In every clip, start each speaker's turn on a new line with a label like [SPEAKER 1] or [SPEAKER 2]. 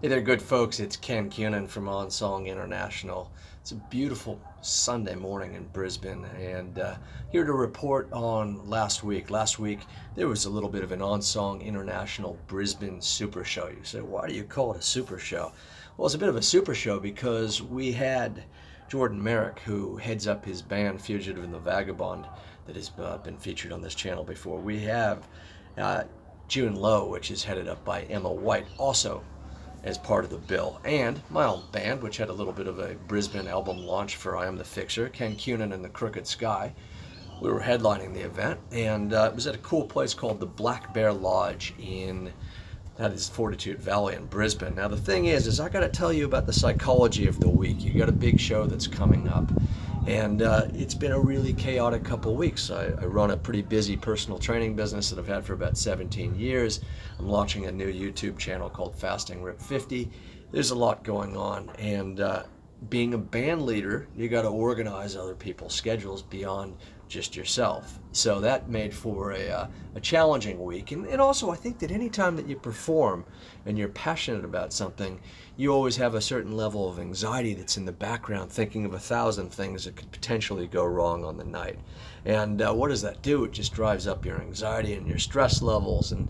[SPEAKER 1] Hey there, good folks. It's Ken Kunin from On Song International. It's a beautiful Sunday morning in Brisbane, and here to report on last week. Last week, there was a little bit of an On Song International Brisbane Super Show. You say, why do you call it a Super Show? Well, it's a bit of a Super Show because we had Jordan Merrick, who heads up his band Fugitive the Vagabond, that has been featured on this channel before. We have June Lowe, which is headed up by Emma White, also as part of the bill, and my own band, which had a little bit of a Brisbane album launch for I Am the Fixer, Ken Kunin and the Crooked Sky. We were headlining the event, and it was at a cool place called the Black Bear Lodge that is Fortitude Valley in Brisbane. Now the thing is I got to tell you about the psychology of the week. You got a big show that's coming up, and it's been a really chaotic couple of weeks. I run a pretty busy personal training business that I've had for about 17 years. I'm launching a new YouTube channel called Fasting Rip 50. There's a lot going on, and being a band leader, you got to organize other people's schedules beyond just yourself. So that made for a challenging week. And also, I think that any time that you perform and you're passionate about something, you always have a certain level of anxiety that's in the background, thinking of 1,000 things that could potentially go wrong on the night. And what does that do? It just drives up your anxiety and your stress levels. And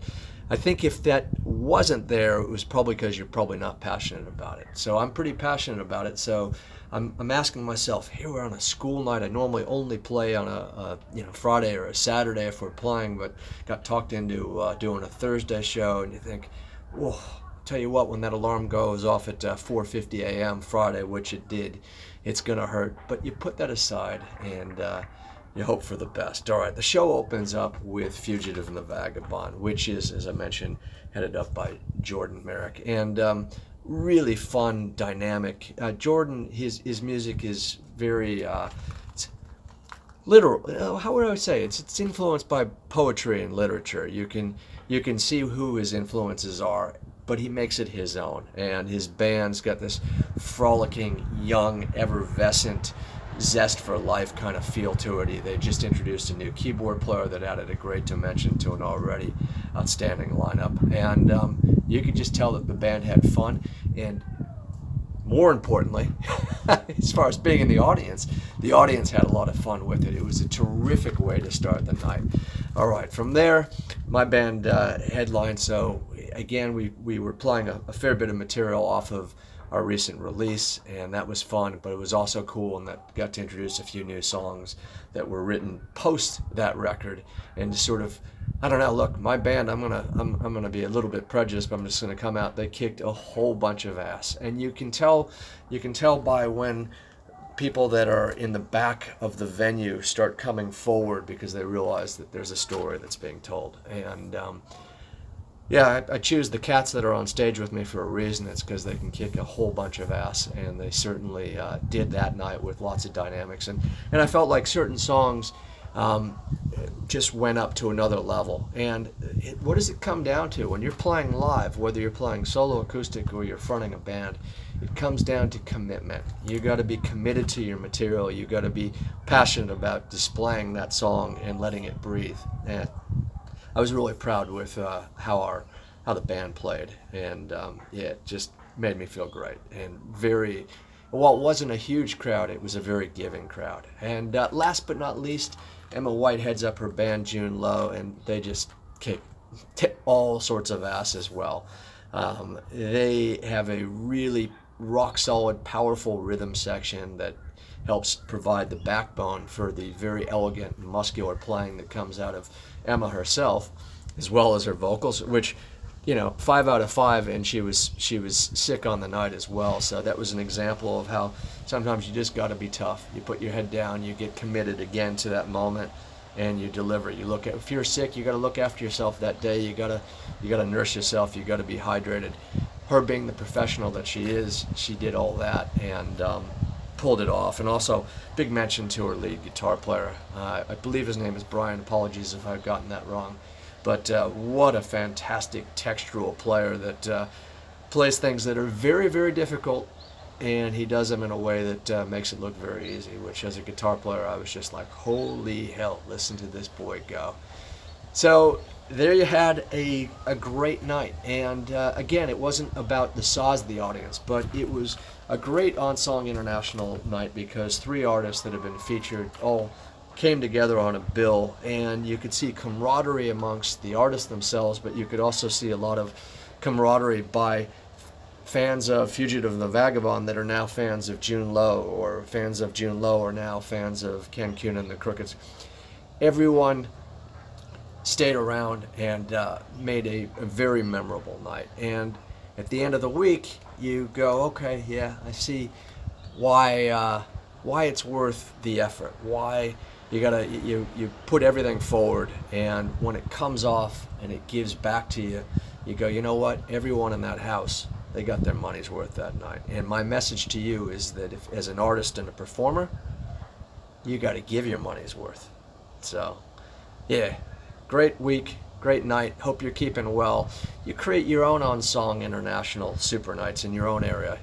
[SPEAKER 1] I think if that wasn't there, it was probably because you're probably not passionate about it. So I'm pretty passionate about it. So I'm asking myself, here we're on a school night. I normally only play on a Friday or a Saturday if we're playing, but got talked into doing a Thursday show. And you think, whoa, tell you what, when that alarm goes off at 4:50 a.m. Friday, which it did, it's gonna hurt. But you put that aside and you hope for the best. All right, the show opens up with Fugitive and the Vagabond, which is, as I mentioned, headed up by Jordan Merrick. And really fun, dynamic. Jordan, his music is very it's literal. How would I say it? It's influenced by poetry and literature. You can see who his influences are, but he makes it his own. And his band's got this frolicking, young, effervescent, zest for life kind of feel to it. They just introduced a new keyboard player that added a great dimension to an already outstanding lineup. And you could just tell that the band had fun. And more importantly, as far as being in the audience had a lot of fun with it. It was a terrific way to start the night. All right, from there, my band headlined. So again, we were playing a fair bit of material off of our recent release, and that was fun, but it was also cool, and that got to introduce a few new songs that were written post that record. And to sort of, I don't know, look, my band, I'm gonna be a little bit prejudiced, but I'm just gonna come out, they kicked a whole bunch of ass. And you can tell by when people that are in the back of the venue start coming forward, because they realize that there's a story that's being told. And yeah, I choose the cats that are on stage with me for a reason. It's because they can kick a whole bunch of ass, and they certainly did that night with lots of dynamics. And I felt like certain songs just went up to another level. And what does it come down to? When you're playing live, whether you're playing solo acoustic or you're fronting a band, it comes down to commitment. You got to be committed to your material. You got to be passionate about displaying that song and letting it breathe. And I was really proud with how the band played, and yeah, it just made me feel great. And while it wasn't a huge crowd, it was a very giving crowd. And last but not least, Emma White heads up her band June Lowe, and they just kick all sorts of ass as well. They have a really rock solid, powerful rhythm section that helps provide the backbone for the very elegant and muscular playing that comes out of Emma herself, as well as her vocals, which, 5 out of 5, and she was sick on the night as well. So that was an example of how sometimes you just got to be tough. You put your head down, you get committed again to that moment, and you deliver. If you're sick, you got to look after yourself that day. You got to nurse yourself. You got to be hydrated. Her being the professional that she is, she did all that and pulled it off. And also, big mention to her lead guitar player. I believe his name is Brian. Apologies if I've gotten that wrong. But what a fantastic textural player that plays things that are very, very difficult, and he does them in a way that makes it look very easy, which as a guitar player, I was just like, holy hell, listen to this boy go. So there you had a great night. And again, it wasn't about the size of the audience, but it was a great On Song International night because three artists that have been featured all came together on a bill, and you could see camaraderie amongst the artists themselves, but you could also see a lot of camaraderie by fans of Fugitive the Vagabond that are now fans of June Lowe, or fans of June Lowe are now fans of Ken Kunin and the Crookeds. Everyone stayed around and made a very memorable night. And at the end of the week, you go, okay, yeah, I see why it's worth the effort. Why you put everything forward, and when it comes off and it gives back to you, you go, you know what? Everyone in that house, they got their money's worth that night. And my message to you is that if, as an artist and a performer, you got to give your money's worth. So, yeah. Great week, great night. Hope you're keeping well. You create your own On Song International Super Nights in your own area.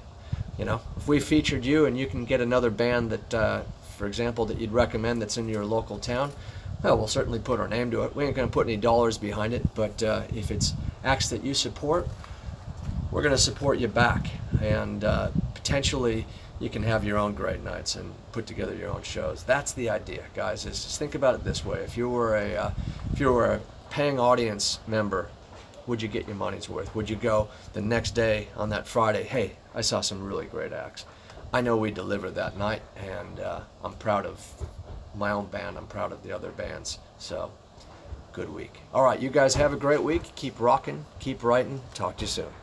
[SPEAKER 1] You know, if we featured you and you can get another band that, for example, that you'd recommend that's in your local town, well, we'll certainly put our name to it. We ain't going to put any dollars behind it, but if it's acts that you support, we're going to support you back. And potentially you can have your own great nights and put together your own shows. That's the idea, guys. Is just think about it this way: if you were a paying audience member, would you get your money's worth? Would you go the next day on that Friday? Hey, I saw some really great acts. I know we delivered that night, and I'm proud of my own band. I'm proud of the other bands. So, good week. All right, you guys have a great week. Keep rocking. Keep writing. Talk to you soon.